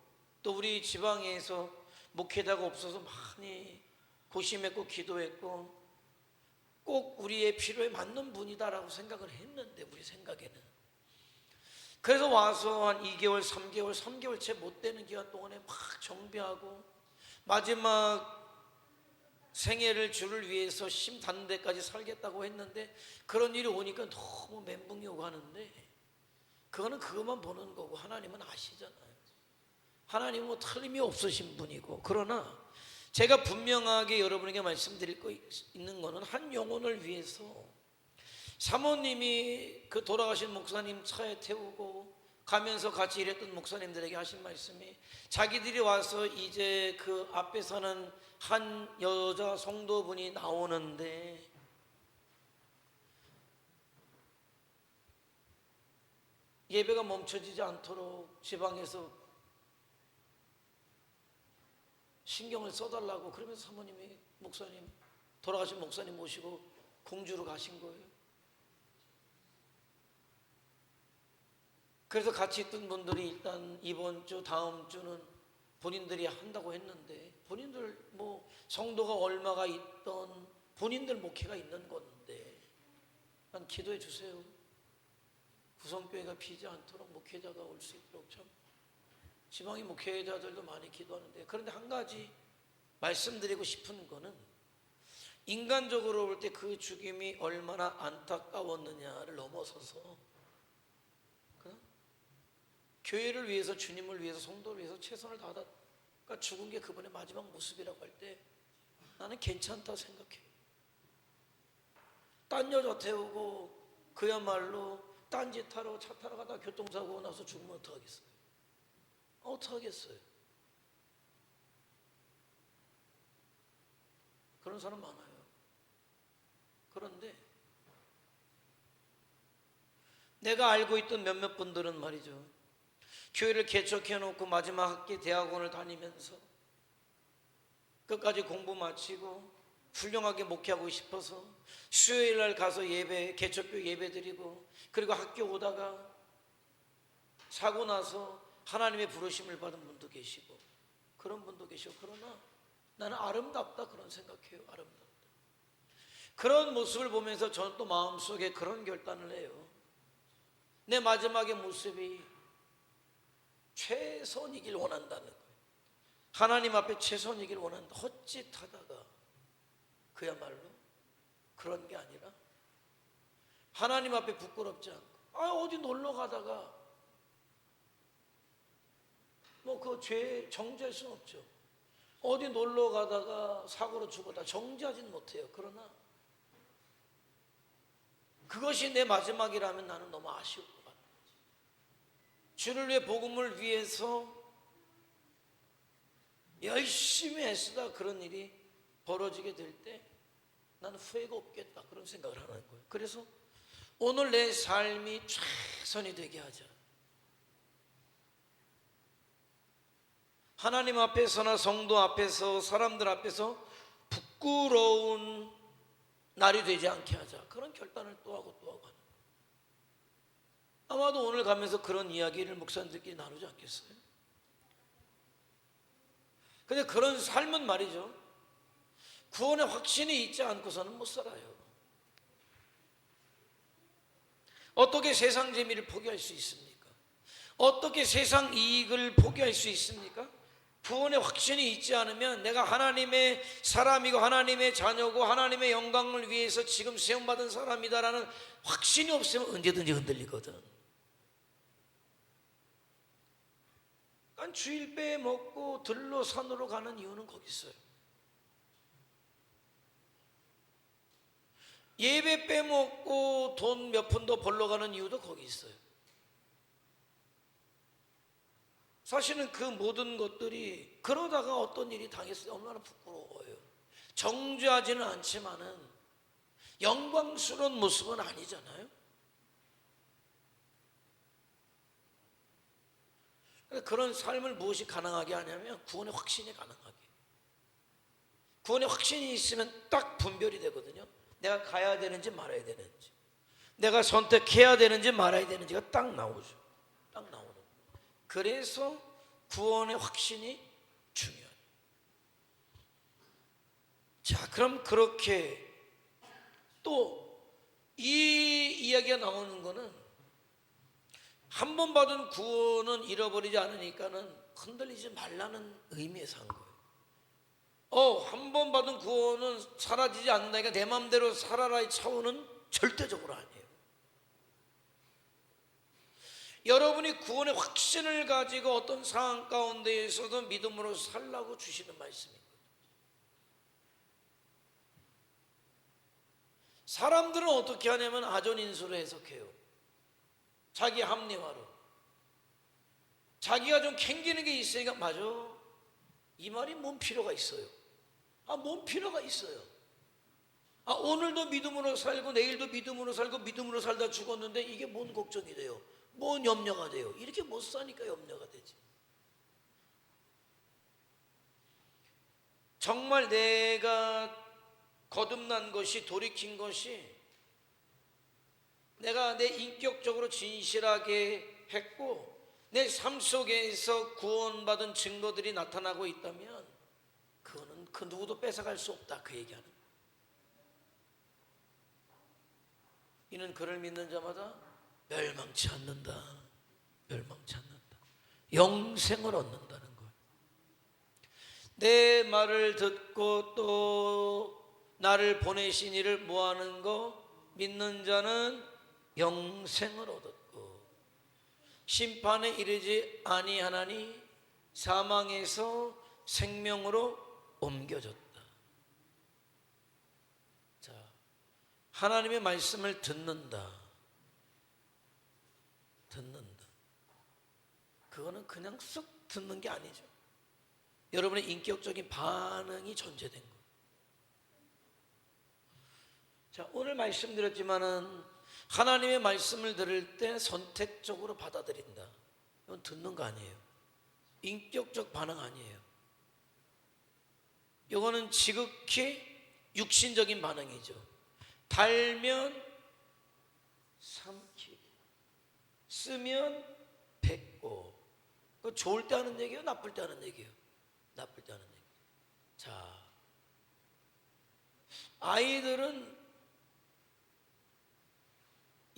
또 우리 지방에서 목회자가 없어서 많이 고심했고 기도했고 꼭 우리의 필요에 맞는 분이다라고 생각을 했는데, 우리 생각에는. 그래서 와서 한 2개월, 3개월 채 못 되는 기간 동안에 막 정비하고 마지막 생애를 주를 위해서 심 닿는 데까지 살겠다고 했는데, 그런 일이 오니까 너무 멘붕이 오고 하는데, 그거는 그것만 보는 거고 하나님은 아시잖아요. 하나님은 틀림이 없으신 분이고. 그러나 제가 분명하게 여러분에게 말씀드릴 거 있는 거는, 한 영혼을 위해서 사모님이 그 돌아가신 목사님 차에 태우고 가면서 같이 일했던 목사님들에게 하신 말씀이, 자기들이 와서 이제 그 앞에 서는 한 여자 성도분이 나오는데 예배가 멈춰지지 않도록 지방에서 신경을 써달라고, 그러면서 사모님이 돌아가신 목사님 모시고 공주로 가신 거예요. 그래서 같이 있던 분들이 일단 이번 주, 다음 주는 본인들이 한다고 했는데, 본인들 성도가 얼마가 있던 본인들 목회가 있는 건데, 난 기도해 주세요. 구성교회가 비지 않도록 목회자가 올 수 있도록. 참 지방의 목회자들도 많이 기도하는데, 그런데 한 가지 말씀드리고 싶은 거는, 인간적으로 볼 때 그 죽임이 얼마나 안타까웠느냐를 넘어서서 교회를 위해서, 주님을 위해서, 성도를 위해서 최선을 다하다가 죽은 게 그분의 마지막 모습이라고 할 때 나는 괜찮다 생각해. 딴 여자 태우고 그야말로 딴짓하러 차 타러 가다 교통사고 나서 죽으면 어떡하겠어요? 어떡하겠어요? 그런 사람 많아요. 그런데 내가 알고 있던 몇몇 분들은 말이죠, 교회를 개척해놓고 마지막 학기 대학원을 다니면서 끝까지 공부 마치고 훌륭하게 목회하고 싶어서 수요일 날 가서 예배, 개척교 예배 드리고, 그리고 학교 오다가 사고 나서 하나님의 부르심을 받은 분도 계시고, 그런 분도 계시고. 그러나 나는 아름답다 그런 생각해요. 아름답다. 그런 모습을 보면서 저는 또 마음속에 그런 결단을 해요. 내 마지막의 모습이 최선이길 원한다는 거예요. 하나님 앞에 최선이길 원한다. 헛짓하다가 그야말로 그런 게 아니라 하나님 앞에 부끄럽지 않고, 어디 놀러 가다가 뭐 그 죄 정죄할 수는 없죠. 어디 놀러 가다가 사고로 죽었다 정죄하지는 못해요. 그러나 그것이 내 마지막이라면 나는 너무 아쉬울 것 같아요. 주를 위해, 복음을 위해서 열심히 애쓰다 그런 일이 벌어지게 될 때 나는 후회가 없겠다 그런 생각을 하는 거예요. 그래서 오늘 내 삶이 최선이 되게 하자. 하나님 앞에서나 성도 앞에서, 사람들 앞에서 부끄러운 날이 되지 않게 하자. 그런 결단을 또 하고 또 하고 하는 거예요. 아마도 오늘 가면서 그런 이야기를 목사님들끼리 나누지 않겠어요? 근데 그런 삶은 말이죠, 구원의 확신이 있지 않고서는 못 살아요. 어떻게 세상 재미를 포기할 수 있습니까? 어떻게 세상 이익을 포기할 수 있습니까? 구원의 확신이 있지 않으면 내가 하나님의 사람이고 하나님의 자녀고 하나님의 영광을 위해서 지금 세움받은 사람이다라는 확신이 없으면 언제든지 흔들리거든. 그러니까 주일 빼먹고 들로 산으로 가는 이유는 거기 있어요. 예배 빼먹고 돈 몇 푼도 벌러 가는 이유도 거기 있어요. 사실은 그 모든 것들이 그러다가 어떤 일이 당했을 때 얼마나 부끄러워요. 정죄하지는 않지만은 영광스러운 모습은 아니잖아요. 그런 삶을 무엇이 가능하게 하냐면 구원의 확신이 가능하게. 구원의 확신이 있으면 딱 분별이 되거든요. 내가 가야 되는지 말아야 되는지, 내가 선택해야 되는지 말아야 되는지가 딱 나오죠. 딱 나오는 거예요. 그래서 구원의 확신이 중요해요. 자, 그럼 그렇게 또 이 이야기가 나오는 거는 한 번 받은 구원은 잃어버리지 않으니까는 흔들리지 말라는 의미에서 한 거예요. 한 번 받은 구원은 사라지지 않는다니까 내 마음대로 살아라의 차원은 절대적으로 아니에요. 여러분이 구원의 확신을 가지고 어떤 상황 가운데에서도 믿음으로 살라고 주시는 말씀입니다. 사람들은 어떻게 하냐면 아전인수로 해석해요. 자기 합리화로. 자기가 좀 캥기는 게 있으니까, 맞아, 이 말이 뭔 필요가 있어요? 뭔 필요가 있어요? 오늘도 믿음으로 살고 내일도 믿음으로 살고 믿음으로 살다 죽었는데 이게 뭔 걱정이 돼요? 뭔 염려가 돼요? 이렇게 못 사니까 염려가 되지. 정말 내가 거듭난 것이, 돌이킨 것이 내가 내 인격적으로 진실하게 했고 내 삶 속에서 구원받은 증거들이 나타나고 있다면 그거는 그 누구도 뺏어갈 수 없다, 그 얘기하는 거예요. 이는 그를 믿는 자마다 멸망치 않는다. 멸망치 않는다. 영생을 얻는다는 거예요. 내 말을 듣고 또 나를 보내신 이를 뭐하는 거? 믿는 자는 영생을 얻었고 심판에 이르지 아니하나니 사망에서 생명으로 옮겨졌다. 자, 하나님의 말씀을 듣는다. 그거는 그냥 쓱 듣는 게 아니죠. 여러분의 인격적인 반응이 존재된 거예요. 자, 오늘 말씀드렸지만은 하나님의 말씀을 들을 때 선택적으로 받아들인다. 이건 듣는 거 아니에요. 인격적 반응 아니에요. 이거는 지극히 육신적인 반응이죠. 달면 삼키고, 쓰면 뱉고. 그 좋을 때 하는 얘기예요, 나쁠 때 하는 얘기예요? 나쁠 때 하는 얘기. 자, 아이들은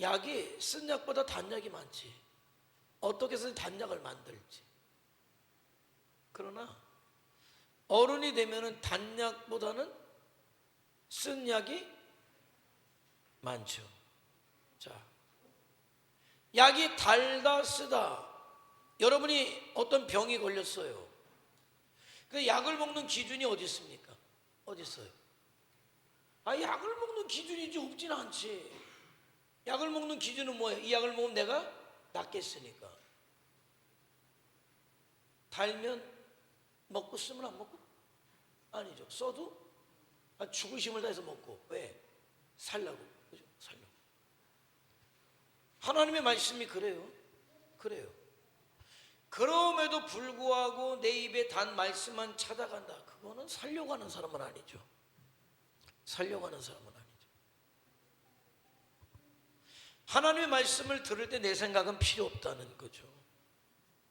약이 쓴 약보다 단약이 많지. 어떻게 해서 단약을 만들지. 그러나 어른이 되면은 단약보다는 쓴 약이 많죠. 자, 약이 달다 쓰다. 여러분이 어떤 병이 걸렸어요. 그 약을 먹는 기준이 어디 있습니까? 어디 있어요? 약을 먹는 기준이 없진 않지. 약을 먹는 기준은 뭐예요? 이 약을 먹으면 내가 낫겠으니까. 달면 먹고 쓰면 안 먹고? 아니죠. 써도 죽을 힘을 다해서 먹고. 왜? 살라고. 그죠? 살라고. 하나님의 말씀이 그래요. 그럼에도 불구하고 내 입에 단 말씀만 찾아간다. 그거는 살려고 하는 사람은 아니죠. 하나님의 말씀을 들을 때 내 생각은 필요 없다는 거죠.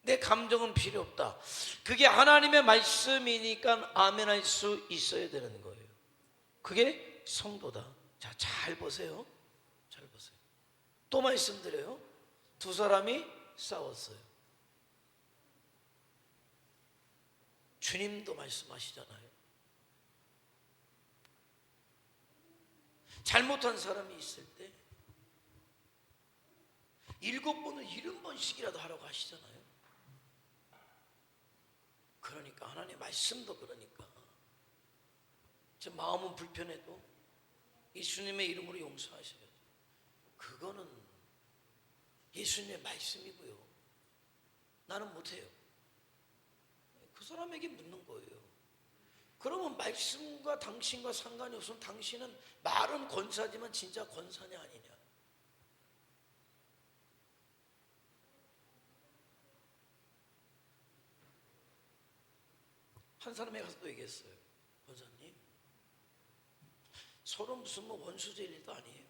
내 감정은 필요 없다. 그게 하나님의 말씀이니까 아멘할 수 있어야 되는 거예요. 그게 성도다. 자, 잘 보세요. 또 말씀드려요. 두 사람이 싸웠어요. 주님도 말씀하시잖아요. 잘못한 사람이 있을 때 7번을 70번씩이라도 하라고 하시잖아요. 그러니까 하나님의 말씀도 그러니까 제 마음은 불편해도 예수님의 이름으로 용서하셔야죠. 그거는 예수님의 말씀이고요. 나는 못해요. 그 사람에게 묻는 거예요. 그러면 말씀과 당신과 상관이 없으면 당신은 말은 권사지만 진짜 권사냐 아니냐. 한 사람에 가서 또 얘기했어요. 권사님, 서로 무슨 원수질 일도 아니에요.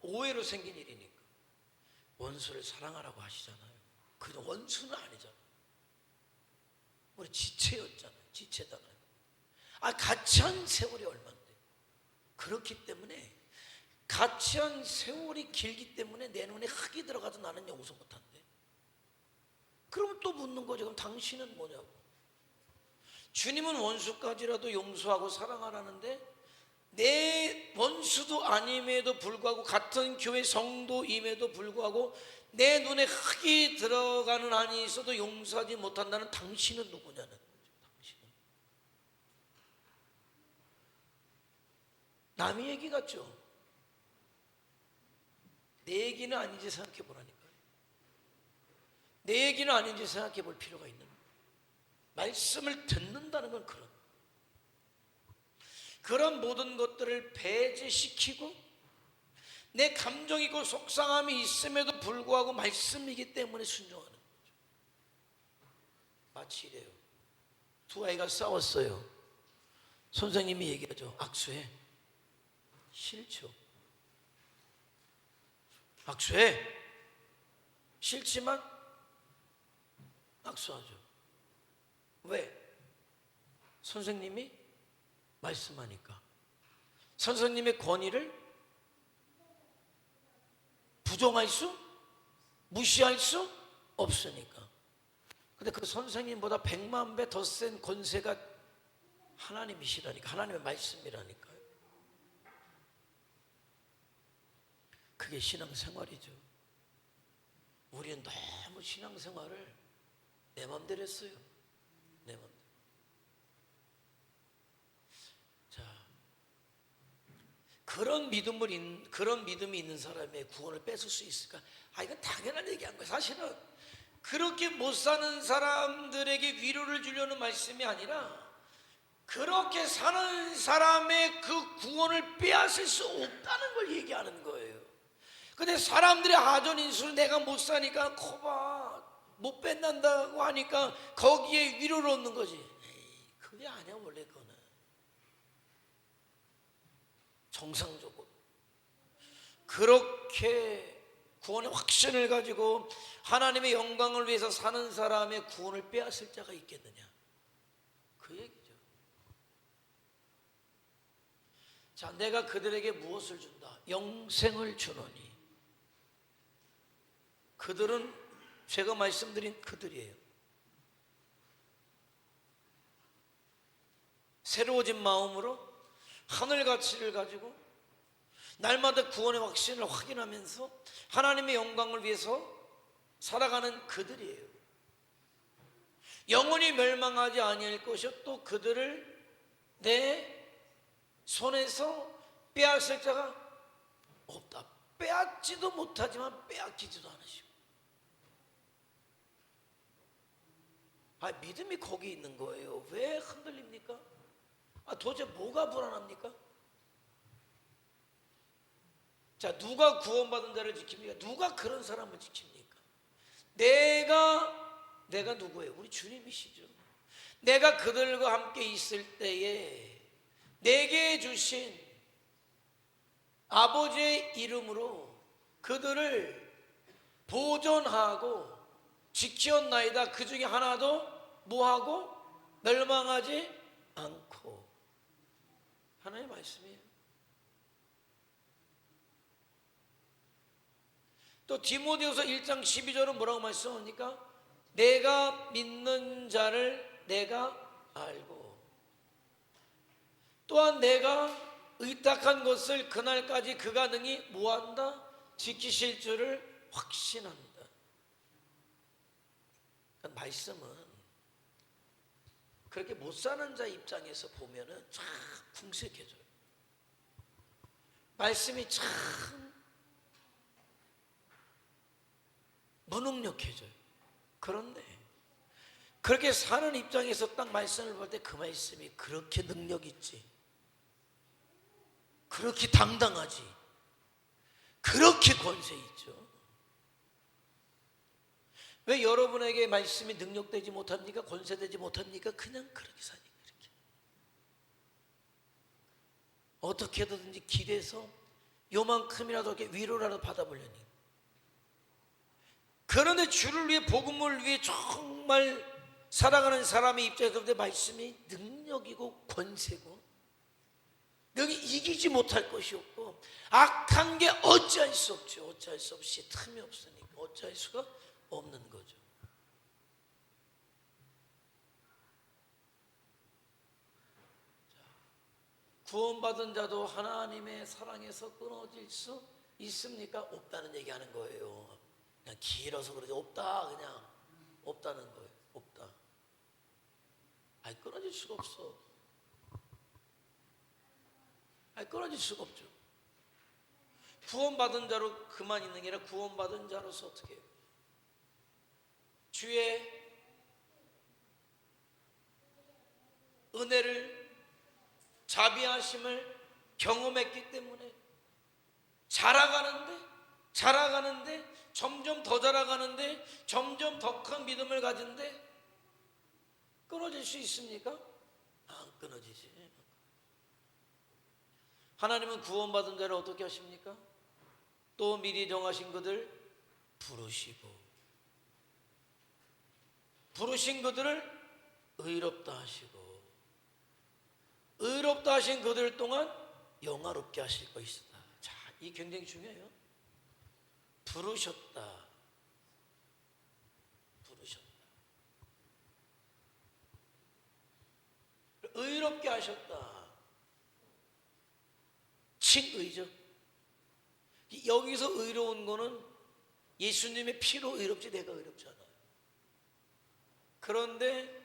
오해로 생긴 일이니까. 원수를 사랑하라고 하시잖아요. 그 원수는 아니잖아요. 우리 지체였잖아요. 지체잖아요. 같이 한 세월이 얼마인데. 그렇기 때문에 같이 한 세월이 길기 때문에 내 눈에 흙이 들어가도 나는 용서 못한대. 그러면 또 묻는 거죠. 그럼 당신은 뭐냐고. 주님은 원수까지라도 용서하고 사랑하라는데 내 원수도 아님에도 불구하고 같은 교회 성도임에도 불구하고 내 눈에 흙이 들어가는 한이 있어도 용서하지 못한다는 당신은 누구냐는 거죠. 당신은 남의 얘기 같죠. 내 얘기는 아닌지 생각해 보라니까요. 내 얘기는 아닌지 생각해 볼 필요가 있는 거예요. 말씀을 듣는다는 건 그런 모든 것들을 배제시키고 내 감정이고 속상함이 있음에도 불구하고 말씀이기 때문에 순종하는 거죠. 마치 이래요. 두 아이가 싸웠어요. 선생님이 얘기하죠. 악수해. 싫죠. 악수해. 싫지만 악수하죠. 왜? 선생님이 말씀하니까. 선생님의 권위를 부정할 수, 무시할 수 없으니까. 근데 그 선생님보다 100만 배 더 센 권세가 하나님이시라니까. 하나님의 말씀이라니까요. 그게 신앙생활이죠. 우리는 너무 신앙생활을 내 맘대로 했어요. 내 맘대로. 자, 그런 믿음이 있는 사람의 구원을 뺏을 수 있을까? 이건 당연한 얘기한 거예요. 사실은 그렇게 못 사는 사람들에게 위로를 주려는 말씀이 아니라, 그렇게 사는 사람의 그 구원을 빼앗을 수 없다는 걸 얘기하는 거예요. 근데 사람들의 하전인수를 내가 못 사니까 거봐 못 뺏는다고 하니까 거기에 위로를 얻는 거지. 에이, 그게 아니야. 원래 그거는 정상적으로 그렇게 구원의 확신을 가지고 하나님의 영광을 위해서 사는 사람의 구원을 빼앗을 자가 있겠느냐, 그 얘기죠. 자, 내가 그들에게 무엇을 준다? 영생을 주노니. 그들은 제가 말씀드린 그들이에요. 새로워진 마음으로 하늘 가치를 가지고 날마다 구원의 확신을 확인하면서 하나님의 영광을 위해서 살아가는 그들이에요. 영원히 멸망하지 아니할 것이요 또 그들을 내 손에서 빼앗을 자가 없다. 빼앗지도 못하지만 빼앗기지도 않으시고. 믿음이 거기 있는 거예요. 왜 흔들립니까? 도대체 뭐가 불안합니까? 자, 누가 구원받은 자를 지킵니까? 누가 그런 사람을 지킵니까? 내가 누구예요? 우리 주님이시죠. 내가 그들과 함께 있을 때에 내게 주신 아버지의 이름으로 그들을 보존하고 지켰나이다. 그 중에 하나도 뭐하고 멸망하지 않고. 하나님의 말씀이에요. 또 디모데후서 1장 12절은 뭐라고 말씀합니까? 내가 믿는 자를 내가 알고 또한 내가 의탁한 것을 그날까지 그가 능히 뭐한다? 지키실 줄을 확신한다. 그러니까 말씀은 그렇게 못 사는 자 입장에서 보면은 참 궁색해져요. 말씀이 참 무능력해져요. 그런데 그렇게 사는 입장에서 딱 말씀을 볼 때 그 말씀이 그렇게 능력 있지, 그렇게 당당하지, 그렇게 권세 있죠. 왜 여러분에게 말씀이 능력되지 못합니까? 권세되지 못합니까? 그냥 그렇게 사니까. 그렇게 어떻게든지 길에서 요만큼이라도 이렇게 위로라도 받아보려니. 그런데 주를 위해, 복음을 위해 정말 살아가는 사람의 입장에서 볼 때 말씀이 능력이고 권세고 능히 이기지 못할 것이 없고 악한 게 어찌할 수 없죠. 어찌할 수 없이 틈이 없으니까 어찌할 수가 없는 거죠. 구원받은 자도 하나님의 사랑에서 끊어질 수 있습니까? 없다는 얘기하는 거예요. 그냥 길어서 그러지 없다, 그냥 없다는 거예요. 없다. 끊어질 수가 없어. 끊어질 수가 없죠. 구원받은 자로 그만 있는 게 아니라 구원받은 자로서 어떻게 해요? 주의 은혜를, 자비하심을 경험했기 때문에 자라가는데 점점 더 자라가는데 점점 더 큰 믿음을 가진데 끊어질 수 있습니까? 안 끊어지지. 하나님은 구원받은 자를 어떻게 하십니까? 또 미리 정하신 그들 부르신 그들을 의롭다 하시고 의롭다 하신 그들 동안 영화롭게 하실 것이다. 자, 이 굉장히 중요해요. 부르셨다. 의롭게 하셨다. 칭의죠. 여기서 의로운 거는 예수님의 피로 의롭지 내가 의롭지 않아요. 그런데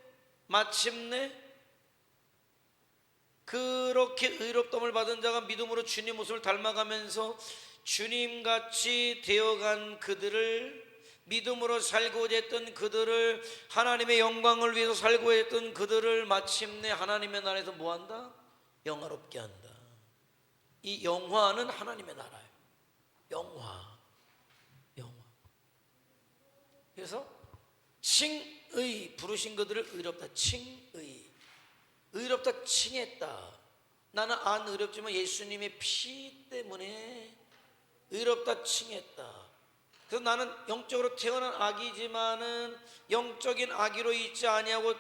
마침내 그렇게 의롭다함을 받은 자가 믿음으로 주님 모습을 닮아가면서 주님같이 되어간 그들을, 믿음으로 살고자 했던 그들을, 하나님의 영광을 위해서 살고자 했던 그들을 마침내 하나님의 나라에서 뭐한다? 영화롭게 한다. 이 영화는 하나님의 나라예요. 영화. 그래서 칭의, 부르신 그들을 의롭다. 칭의, 의롭다 칭했다. 나는 안 의롭지만 예수님의 피 때문에 의롭다 칭했다. 그래서 나는 영적으로 태어난 아기지만은 영적인 아기로 있지 아니하고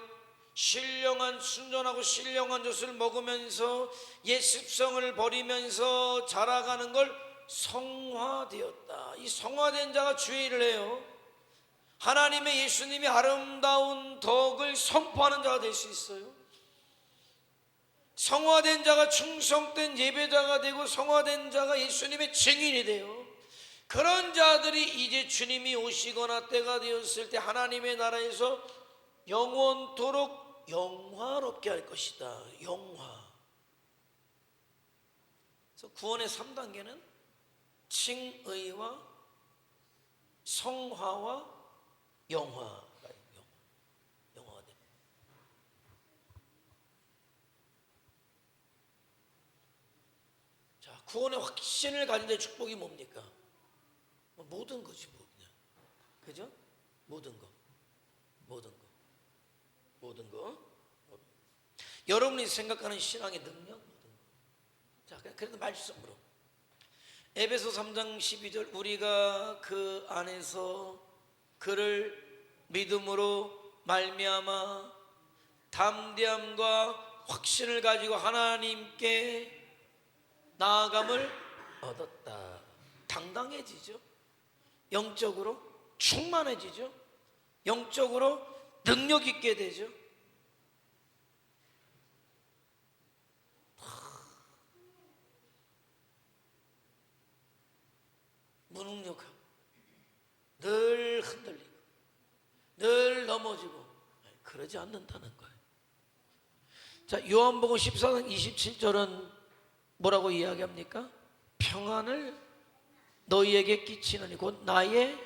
신령한, 순전하고 신령한 젖을 먹으면서 옛 습성을 버리면서 자라가는 걸 성화되었다. 이 성화된 자가 주의 일을 해요. 하나님의 예수님이 아름다운 덕을 선포하는 자가 될 수 있어요. 성화된 자가 충성된 예배자가 되고, 성화된 자가 예수님의 증인이 돼요. 그런 자들이 이제 주님이 오시거나 때가 되었을 때 하나님의 나라에서 영원토록 영화롭게 할 것이다. 영화. 그래서 구원의 3단계는 칭의와 성화와 영화가 영화가 됩니다. 자, 구원의 확신을 가진 자의 축복이 뭡니까? 모든 것이 뭐 그냥, 그죠? 모든 거. 여러분이 생각하는 신앙의 능력, 모든 거. 자, 그래도 말씀으로 에베소 3장 12절, 우리가 그 안에서 그를 믿음으로 말미암아 담대함과 확신을 가지고 하나님께 나아감을 얻었다. 당당해지죠. 영적으로 충만해지죠. 영적으로 능력 있게 되죠. 무능력하고 늘 흔들리고 늘 넘어지고 그러지 않는다는 거예요. 자, 요한복음 14장 27절은 뭐라고 이야기합니까? 평안을 너희에게 끼치느니, 곧 나의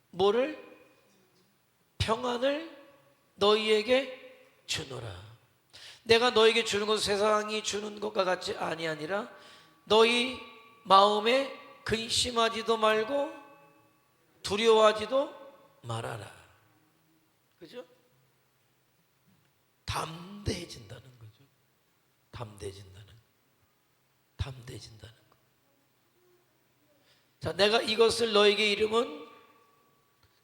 뭐를? 평안을 너희에게 주노라. 내가 너희에게 주는 것은 세상이 주는 것과 같지 아니하니라. 너희 마음에 근심하지도 말고 두려워하지도 말아라. 그죠? 담대해진다는 거죠. 담대해진다는 거. 자, 내가 이것을 너에게 이름은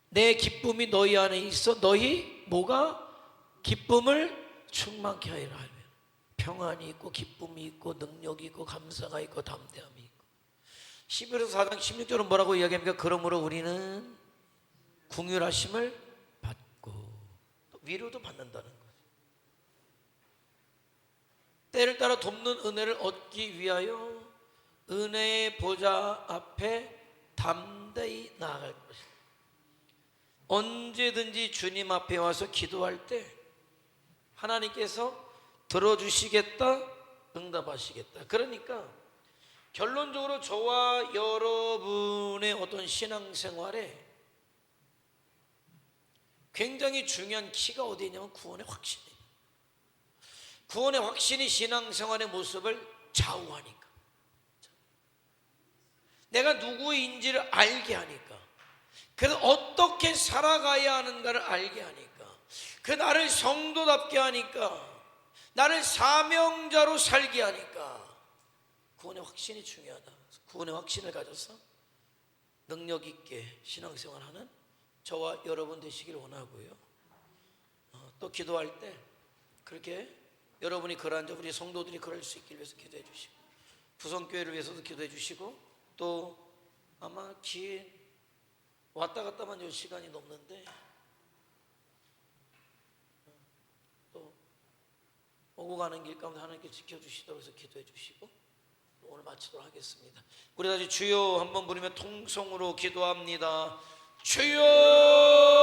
내 기쁨이 너희 안에 있어 너희 뭐가? 기쁨을 충만케 하리라 하며, 평안이 있고 기쁨이 있고 능력이 있고 감사가 있고 담대함이 있고. 11서 4장 16절은 뭐라고 이야기합니까? 그러므로 우리는 긍휼하심을 받고 위로도 받는다는 거죠. 때를 따라 돕는 은혜를 얻기 위하여 은혜의 보좌 앞에 담대히 나아갈 것이다. 언제든지 주님 앞에 와서 기도할 때 하나님께서 들어주시겠다, 응답하시겠다. 그러니까 결론적으로 저와 여러분의 어떤 신앙생활에 굉장히 중요한 키가 어디에 있냐면 구원의 확신이에요. 구원의 확신이 신앙생활의 모습을 좌우하니까, 내가 누구인지를 알게 하니까, 그래서 어떻게 살아가야 하는가를 알게 하니까, 그 나를 성도답게 하니까, 나를 사명자로 살게 하니까 구원의 확신이 중요하다. 구원의 확신을 가져서 능력 있게 신앙생활하는 저와 여러분 되시길 원하고요. 또 기도할 때 그렇게 여러분이 그러한 우리 성도들이 그럴 수 있길 위해서 기도해 주시고, 부성교회를 위해서도 기도해 주시고, 또 아마 긴 왔다 갔다만 요 시간이 넘는데 또 오고 가는 길 가운데 하나님께 지켜주시도록 해서 기도해 주시고, 또 오늘 마치도록 하겠습니다. 우리 다시 주여 한번 부르며 통성으로 기도합니다. 주여